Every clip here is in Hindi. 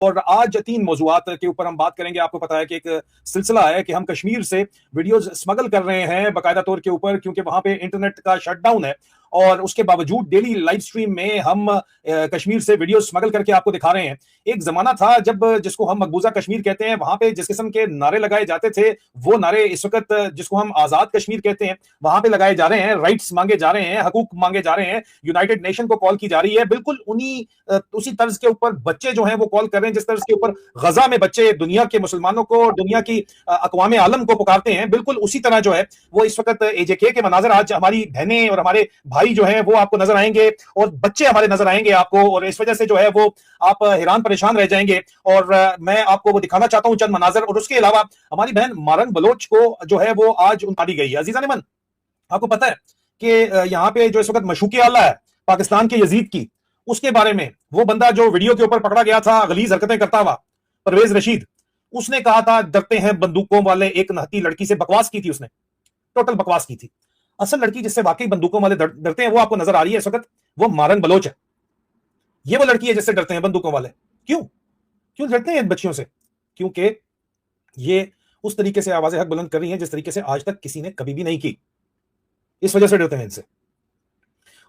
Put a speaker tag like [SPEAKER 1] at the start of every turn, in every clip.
[SPEAKER 1] और आज 3 मौजूआत के ऊपर हम बात करेंगे। आपको पता है कि एक सिलसिला है कि हम कश्मीर से वीडियोस स्मगल कर रहे हैं बाकायदा तौर के ऊपर, क्योंकि वहां पे इंटरनेट का शटडाउन है और उसके बावजूद डेली लाइव स्ट्रीम में हम कश्मीर से वीडियो स्मगल करके आपको दिखा रहे हैं। एक जमाना था जब जिसको हम मकबूजा कश्मीर कहते हैं, वहां पे जिस किस्म के नारे लगाए जाते थे वो नारे इस वक्त जिसको हम आजाद कश्मीर कहते हैं वहां पे लगाए जा रहे हैं। राइट्स मांगे जा रहे हैं, हकूक मांगे जा रहे हैं, यूनाइटेड नेशन को कॉल की जा रही है। बिल्कुल उसी तर्ज के ऊपर बच्चे जो हैं वो कॉल कर रहे हैं जिस तर्ज के ऊपर गजा में बच्चे दुनिया के मुसलमानों को, दुनिया की अक़वाम आलम को पुकारते हैं। बिल्कुल उसी तरह जो है वो इस वक्त एजेके के मनाजर आज हमारी बहनें और हमारे भाई जो है वो आपको नजर आएंगे और बच्चे हमारे नजर आएंगे आपको, और इस वजह से जो है वो आप हैरान परेशान रह जाएंगे। और मैं आपको वो दिखाना चाहता हूं चंद मनाजर। और उसके अलावा हमारी बहन मारंग बलोच को जो है वो आज उतारी गई है। अजीजा नेमन, आपको पता है कि यहाँ पे जो इस वक्त मशूक आला है पाकिस्तान के यजीद की, उसके बारे में वो बंदा जो वीडियो के ऊपर पकड़ा गया था गलीज हरकतें करता हुआ, परवेज रशीद, उसने कहा था डरते हैं बंदूकों वाले एक नहती लड़की से। बकवास की थी उसने, टोटल बकवास की थी। असल लड़की जिससे वाकई बंदूकों वाले डरते हैं वो आपको नजर आ रही है इस वक्त, वो मारंग बलोच है। ये वो लड़की है जिससे डरते हैं बंदूकों वाले। क्यों क्यों डरते हैं इन बच्चियों से? क्योंकि ये उस तरीके से आवाजें हक बुलंद कर रही हैं जिस तरीके से आज तक किसी ने कभी भी नहीं की। इस वजह से डरते हैं इनसे,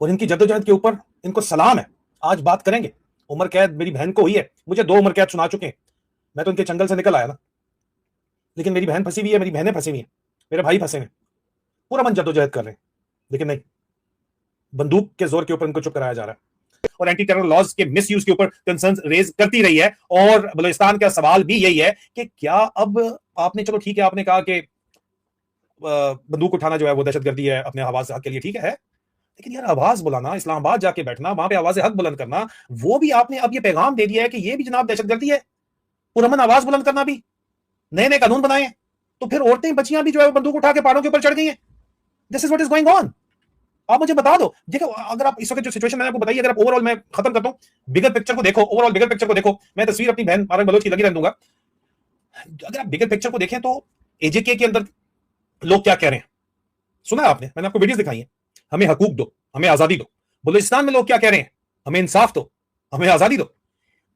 [SPEAKER 1] और इनकी जद्दोजहद के ऊपर इनको सलाम है। आज बात करेंगे। उम्र कैद मेरी बहन को हुई है, मुझे 2 उम्र कैद सुना चुके हैं। मैं तो इनके चंगल से निकल आया ना, लेकिन मेरी बहन फंसी हुई है, मेरी बहनें फंसी हुई हैं, मेरे भाई फंसे हैं, पूरा मन जद्दोजहद कर रहे हैं, लेकिन नहीं, बंदूक के जोर के ऊपर इनको चुप कराया जा रहा है। और एंटी टेरर लॉज के मिसयूज के ऊपर कंसर्न रेज करती रही है। और बलूचिस्तान का सवाल भी यही है कि क्या अब आपने, चलो ठीक है, आपने कहा कि बंदूक उठाना जो है वो दहशतगर्दी है अपने आवाज हक के लिए, ठीक है, लेकिन यार आवाज बुलाना, इस्लामाबाद जाके बैठना, वहां पे आवाज हक बुलंद करना, वो भी आपने अब ये पैगाम दे दिया है कि ये भी जनाब दहशतगर्दी है। पुरअमन आवाज बुलंद करना भी, नए नए कानून बनाए हैं, तो फिर औरतें बच्चियां भी जो है बंदूक उठा के पहाड़ों के ऊपर चढ़ गई हैं। This is what is going on. आप मुझे बता दो, देखो, अगर आप इस वक्त जो सिचुएशन मैंने आपको बताई, अगर आप ओवरऑल, मैं खत्म करता हूं, बिगर पिक्चर को देखो, ओवरऑल बिगर पिक्चर को देखो। मैं तस्वीर अपनी बहन मारंग बलोच की लगी रहने दूंगा। अगर आप बिगर पिक्चर को देखें तो एजेके के अंदर लोग क्या कह रहे हैं सुना आपने, मैंने आपको वीडियोस दिखाई है। हमें हकूक दो, हमें आजादी दो। बलूचिस्तान में लोग क्या कह रहे हैं? हमें इंसाफ दो, हमें आजादी दो।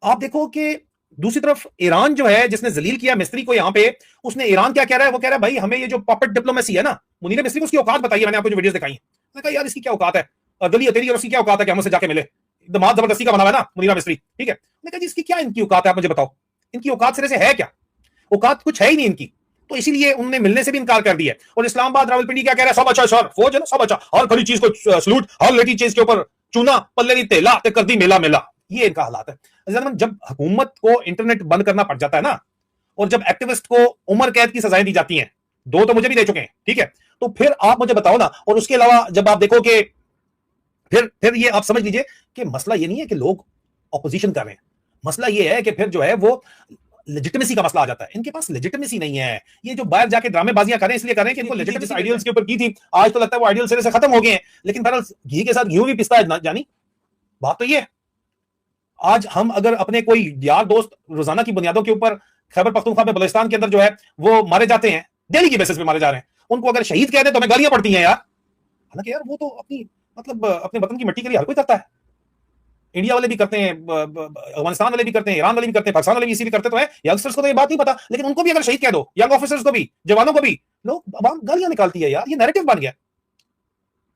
[SPEAKER 1] आप देखो कि दूसरी तरफ ईरान जो है जिसने जलील किया मिस्त्री को यहां पे, उसने ईरान क्या कह रहा है? वो कह रहा है भाई हमें ये जो पॉपेट डिप्लोमेसी है ना, मुनीर मिस्त्री को उसकी औकात बताइए। मैंने आपको जो वीडियोस दिखाई है, मैंने कहा यार इसकी क्या औकात है, गली तेरी, और उसकी क्या औकात है कि हमसे जाके मिले? दमाद जबरदस्ती का बना हुआ है ना मुनीरा मिस्त्री, ठीक है। मैंने कहा जी इसकी क्या इनकी औकात है, आप मुझे बताओ, इनकी औकात सिरे से है क्या? औकात कुछ है ही नहीं इनकी, तो इसीलिए उन्होंने मिलने से भी इनकार कर दिया। और इस्लामाबाद रावलपिंडी क्या कह रहा है? सब अच्छा सर, फौज है ना, सब अच्छा, हर खरी चीज को सलूट, हर लेटी चीज के ऊपर चूना पल्ले नहीं तेला ते कर दी मेला मेला। ये इनका हालात है। जब हुकूमत को इंटरनेट बंद करना पड़ जाता है ना, और जब एक्टिविस्ट को उम्र कैद की सजाएं दी जाती हैं, 2 तो मुझे भी दे चुके हैं, ठीक है, तो फिर आप मुझे बताओ ना। और उसके अलावा जब आप देखो कि फिर ये आप समझ लीजिए कि मसला ये नहीं है कि लोग ऑपोजिशन कर रहे हैं, मसला ये है कि फिर जो है वो लेजिटिमेसी का मसला आ जाता है। इनके पास लेजिटिमेसी नहीं है। ये जो बाहर जाके ड्रामेबाजियां करें इसलिए करें कि इनको लेजिटिमेसी आइडियल्स के ऊपर की थी, आज तो लगता है वो आइडियल सिरे से खत्म हो गए हैं। लेकिन बहरहाल घी के साथ घी भी पिसता है जानी, बात तो ये है। आज हम अगर अपने कोई यार दोस्त रोजाना की बुनियादों के ऊपर खैबर पख्तूनख्वा में, बलूचिस्तान के अंदर जो है वो मारे जाते हैं, डेली की बेसिस पे मारे जा रहे हैं, उनको अगर शहीद कह दे तो हमें गालियां पड़ती हैं यार। हालांकि यार वो तो अपने वतन की मिट्टी के लिए हर कोई करता है। इंडिया वाले भी करते हैं, अफगानिस्तान वाले भी करते हैं, ईरान वाले भी करते हैं, पाकिस्तान वाले भी इसी भी करते तो है। यंगस्टर्स को तो ये बात नहीं पता, लेकिन उनको भी अगर शहीद कह दो, यंग ऑफिसर्स को भी, जवानों को भी, लोग गालियां निकालती है यार। ये नैरेटिव बन गया।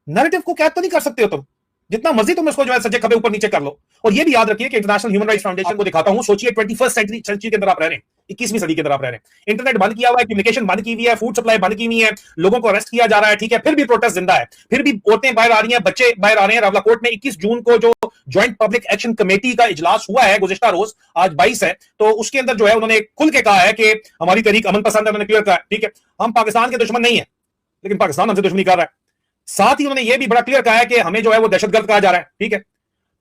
[SPEAKER 1] नैरेटिव को कैद तो नहीं कर सकते हो तुम, जितना मर्जी तुम इसको जो है सज्जे खबे ऊपर नीचे कर लो। और ये भी याद रखिए कि इंटरनेशनल ह्यूमन राइट्स फाउंडेशन को दिखाता हूं, सोचिए 21st सेंचुरी के अंदर आप रह रहे हैं, 21वीं सदी के अंदर आप रह रहे हैं। इंटरनेट बंद किया हुआ है, कम्युनिकेशन बंद की हुई है, फूड सप्लाई बंद की हुई है, लोगों को अरेस्ट किया जा रहा है, ठीक है, फिर भी प्रोटेस्ट जिंदा है, फिर भी औरतें बाहर आ रही हैं, बच्चे बाहर आ रहे हैं। रावलाकोट में 21 जून को जो ज्वाइंट पब्लिक एक्शन कमेटी का इजलास हुआ है गुज़िश्ता रोज, आज 22 है, तो उसके अंदर जो है उन्होंने खुल के कहा है कि हमारी तहरीक अमन पसंद है। उन्होंने क्लियर कहा है, ठीक है, हम पाकिस्तान के दुश्मन नहीं है, लेकिन पाकिस्तान हमसे दुश्मनी कर रहा है। साथ ही उन्होंने यह भी बड़ा क्लियर कहा है कि हमें जो है वो दहशतगर्द कहा जा रहा है, ठीक है,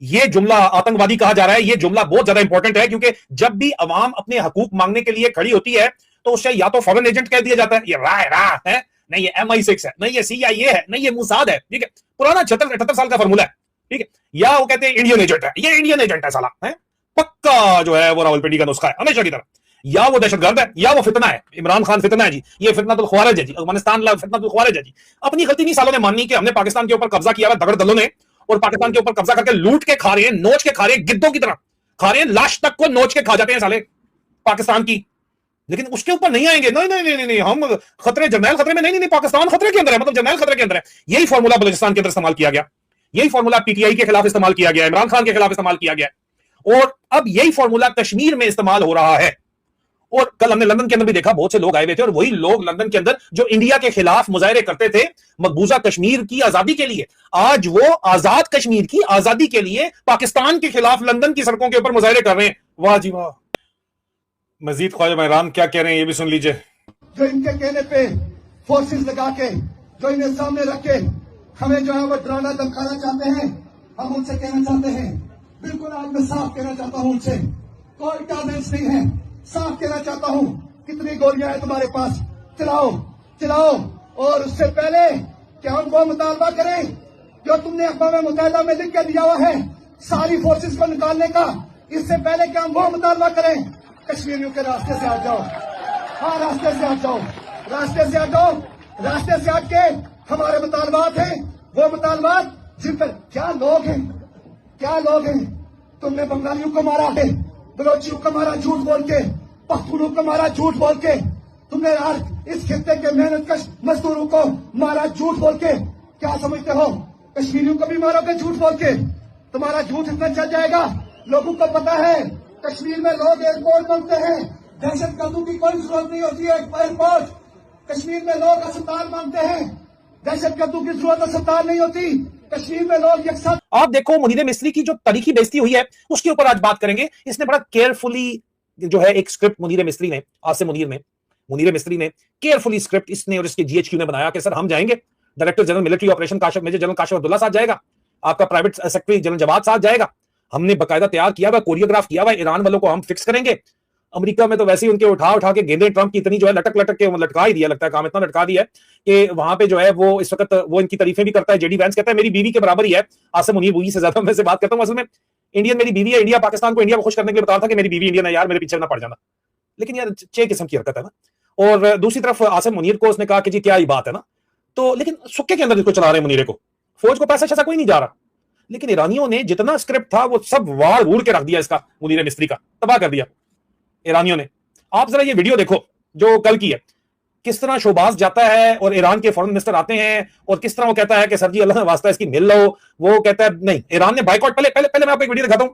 [SPEAKER 1] ये जुमला आतंकवादी कहा जा रहा है। ये जुमला बहुत ज्यादा इंपॉर्टेंट है, क्योंकि जब भी अवाम अपने हकूक मांगने के लिए खड़ी होती है तो उससे या तो फॉरेन एजेंट कह दिया जाता है, ये रा है, नहीं ये MI6 है, नहीं ये CIA है, नहीं ये मुसाद है, ठीक है, पुराना 78 साल का फॉर्मूला है, ठीक है। या वो कहते हैं इंडियन एजेंट है, ये इंडियन एजेंट है साला, है पक्का जो है वो रावलपिंडी का नुस्खा है हमेशा की तरह। या वो दहशतगर्द है, या वो फितना है, इमरान खान फितना है जी, ये फितनातुल ख्वारिज है जी, अफगानिस्तान फितनातुल ख्वारिज है जी। अपनी गलती नहीं सालों ने माननी कि हमने पाकिस्तान के ऊपर कब्जा किया हुआ दगड़ दलों ने, और पाकिस्तान के ऊपर कब्जा करके लूट के खा रहे हैं, नोच के खा रहे हैं गिद्धों की तरह। खा रहे हैं, लाश तक को नोच के खा जाते हैं साले पाकिस्तान की। लेकिन उसके ऊपर नहीं आएंगे, नहीं नहीं नहीं नहीं, हम खतरे, जर्नैल खतरे में, नहीं नहीं, पाकिस्तान खतरे के अंदर है, मतलब जर्नैल खतरे के अंदर है। यही फॉर्मूला बलूचिस्तान के अंदर इस्तेमाल किया गया, यही फॉर्मूला पीटीआई के खिलाफ इस्तेमाल किया गया, इमरान खान के खिलाफ इस्तेमाल किया गया, और अब यही फॉर्मूला कश्मीर में इस्तेमाल हो रहा है। और कल हमने लंदन के अंदर भी देखा, बहुत से लोग आए हुए थे, और वही लोग लंदन के अंदर जो इंडिया के खिलाफ मुजाहरे करते थे मकबूजा कश्मीर की आजादी के लिए, आज वो आजाद कश्मीर की आजादी के लिए पाकिस्तान के खिलाफ लंदन की सड़कों के ऊपर मुजाहरे कर रहे हैं। वाह जी वाह। मजीद ख्वाजा महरान क्या कह रहे हैं ये भी सुन लीजिए।
[SPEAKER 2] जो इनके कहने पे फोर्सेस लगा के, जो इन्हें सामने रख के हमें जो है वो डराना धमकाना चाहते हैं, हम उनसे कहना चाहते हैं, बिल्कुल आज मैं साफ कहना चाहता हूं उनसे, कोई टॉलरेंस नहीं है। साफ कहना चाहता हूं, कितनी गोलियां हैं तुम्हारे पास, चलाओ चलाओ। और उससे पहले कि हम वो मुतालबा करें जो तुमने अक़वाम मुत्तहिदा में लिख के दिया हुआ है सारी फोर्सेस को निकालने का, इससे पहले कि हम वो मुतालबा करें, कश्मीरियों के रास्ते से हट जाओ। हाँ, रास्ते से हट जाओ, रास्ते से हट जाओ। रास्ते से हट के हमारे मुतालबात हैं, वो मुतालबात जिन पर क्या लोग हैं, क्या लोग हैं। तुमने बंगालियों को मारा है, बलोचियों को मारा झूठ बोल के, पख्तूनों को मारा झूठ बोल के, तुमने इस खित्ते के मेहनतकश मजदूरों को मारा झूठ बोल के। क्या समझते हो कश्मीरियों को भी मारोगे झूठ बोल के? तुम्हारा झूठ इतना चल जाएगा, लोगों को पता है कश्मीर में लोग एयरपोर्ट मांगते हैं, दहशतगर्दों की कोई जरूरत नहीं होती है एयरपोर्ट। कश्मीर में लोग अस्पताल मांगते हैं, दहशतगर्दों की जरूरत अस्पताल नहीं होती। कश्मीर में लोग यकसा।
[SPEAKER 1] आप देखो मुनीर मिस्त्री की जो तरीकी बेइज्जती हुई है उसके ऊपर आज बात करेंगे। इसने बड़ा केयरफुली जो है एक स्क्रिप्ट मुनीर मिस्त्री ने, आसिम मुनीर मिस्त्री ने केयरफुली स्क्रिप्ट इसने और इसके जीएचक्यू ने बनाया कि सर हम जाएंगे, director general military operation Kashif, major general Kashif Abdullah साथ जाएगा, आपका प्राइवेट सेक्रेटरी जनरल जवाद साथ जाएगा, हमने बकायदा तैयार किया हुआ, कोरियोग्राफ किया हुआ, ईरान वालों को हम फिक्स करेंगे। अमेरिका में तो वैसे ही उनके उठा के गेंदे ट्रंप की इतनी जो है लटक के लटका ही दिया, लगता है काम इतना लटका दिया है कि वहां पे जो है वो इस वक्त वो इनकी तारीफें भी करता है। जेडी वैंस कहता है मेरी बीवी के बराबर ही है आसिम मुनीर, बीवी से ज्यादा मैं से बात करता हूं। असल में इंडियन मेरी बीवी है, इंडिया पाकिस्तान को इंडिया को खुश करने के लिए बता रहा था कि मेरी बीवी इंडियन है यार, मेरे पीछे ना पड़ जाना। लेकिन यार 6 किस्म की हरकत है ना। और दूसरी तरफ आसिम मुनीर को उसने कहा कि जी क्या ही बात है ना, तो लेकिन सुक्के के अंदर जिसको चला रहे हैं मुनीरे को, फौज को पैसा शैसा कोई नहीं जा रहा। लेकिन ईरानियों ने जितना स्क्रिप्ट था वो सब वाड़ वूड़ के रख दिया, इसका मुनीर मिस्त्री का तबाह कर दिया ईरानियों ने। आप जरा ये वीडियो देखो जो कल की है, किस तरह शोबाज जाता है और ईरान के फॉरेन मिनिस्टर आते हैं और किस तरह वो कहता है कि सर जी अल्लाह वास्ता इसकी मिल लो। वो कहता है नहीं, ईरान ने बाइकआउट। पहले मैं आपको एक वीडियो दिखाता हूं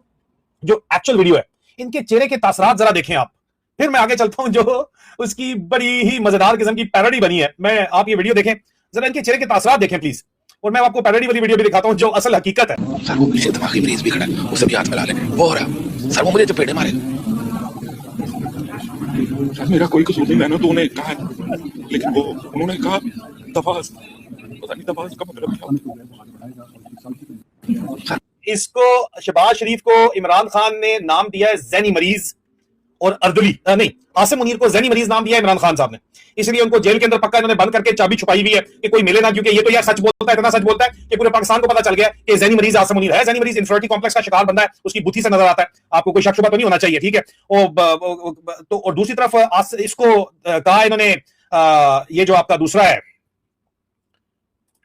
[SPEAKER 1] जो एक्चुअल वीडियो है, इनके चेहरे के तासरात जरा देखें आप, फिर मैं आगे चलता हूं जो उसकी बड़ी ही मजेदार किस्म की पैरोडी बनी है। मैं आप ये वीडियो देखें जरा, इनके चेहरे के तासरात देखें प्लीज, और मैं आपको पैरोडी वाली वीडियो भी दिखाता हूं जो असल हकीकत है।
[SPEAKER 3] सर वो पीछे दिमागी मरीज भी खड़ा है, उसे भी हाथ मिला ले, वो हो रहा सर, वो मुझे चपेटे मारे। सर मेरा कोई कसूर नहीं, मैंने तो उन्हें कहा, लेकिन वो उन्होंने कहा तफास, पता नहीं तफास का मतलब क्या।
[SPEAKER 1] इसको शहबाज शरीफ को इमरान खान ने नाम दिया है जैनी मरीज, और अर्दुली नहीं, आसिम मुनीर को जैनी मरीज नाम दिया है इमरान खान साहब ने, इसलिए उनको जेल के अंदर पक्का इन्होंने बंद करके चाबी छुपाई हुई है कि कोई मिले ना, क्योंकि ये तो यार सच बोलता है, इतना सच बोलता है कि पूरे पाकिस्तान को पता चल गया कि जैनी मरीज आसिम मुनीर है। जैनी मरीज इंफिनिटी कॉम्प्लेक्स का शिकार बंदा है, उसकी बुद्धि से नजर आता है, आपको कोई शक शुबा तो नहीं होना चाहिए, ठीक है। तो और दूसरी तरफ इसको कहा इन्होंने, ये जो आपका दूसरा है,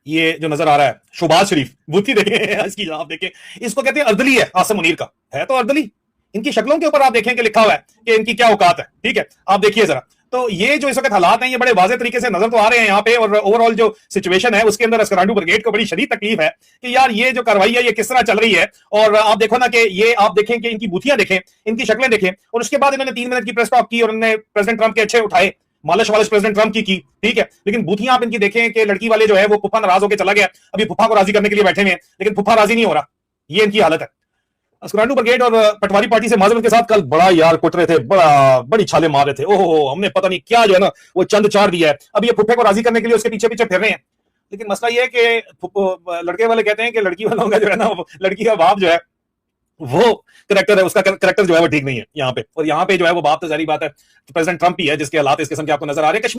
[SPEAKER 1] ये जो नजर आ रहा है शहबाज शरीफ, बुद्धि देखें इसकी, आप देखें, इसको कहते हैं अर्दली है आसिम मुनीर का, है तो अर्दली। इनकी शक्लों के ऊपर आप देखें कि लिखा हुआ है कि इनकी क्या औकात है, ठीक है, आप देखिए जरा। तो ये जो इस वक्त हालात हैं ये बड़े वाज़ेह तरीके से नजर तो आ रहे हैं यहाँ पे, और ओवरऑल जो सिचुएशन है उसके अंदर अस्करांडू ब्रिगेड को बड़ी शदीद तकलीफ है कि यार ये जो कार्रवाई है ये किस तरह चल रही है। और आप देखो ना कि ये आप देखें कि इनकी बूथियां देखें, इनकी शक्लें देखें, और उसके बाद इन्होंने 3 मिनट की प्रेस टॉक की और उन्होंने प्रेसिडेंट ट्रंप के अच्छे उठाए, मालिश वालिश प्रेसिडेंट ट्रंप की, ठीक है। लेकिन बूथियां आप इनकी देखें कि लड़की वाले जो है वो फुफा नाराज होकर चला गया, अभी फुफा को राजी करने के लिए बैठे हुए हैं, लेकिन फुफा राजी नहीं हो रहा, ये इनकी हालत है। अस्करांडू ब्रिगेड और पटवारी पार्टी से माजरत के साथ कल बड़ा यार कुट रहे थे, बड़ी छाले मार रहे थे, ओहो हमने पता नहीं क्या जो है ना वो चंद चार दिया है, अब ये फुफे को राजी करने के लिए उसके पीछे पीछे फिर रहे हैं। लेकिन मसला ये है कि लड़के वाले कहते हैं कि लड़की वालों का जो है ना, लड़की का बाप जो है वो करेक्टर है, उसका करेक्टर जो है वो ठीक नहीं है यहाँ पे, और यहाँ पे जो है वो बाप तो जारी बात है प्रेसिडेंट ट्रंप ही है जिसके हालात इस किस्म के आपको नजर आ रहे हैं।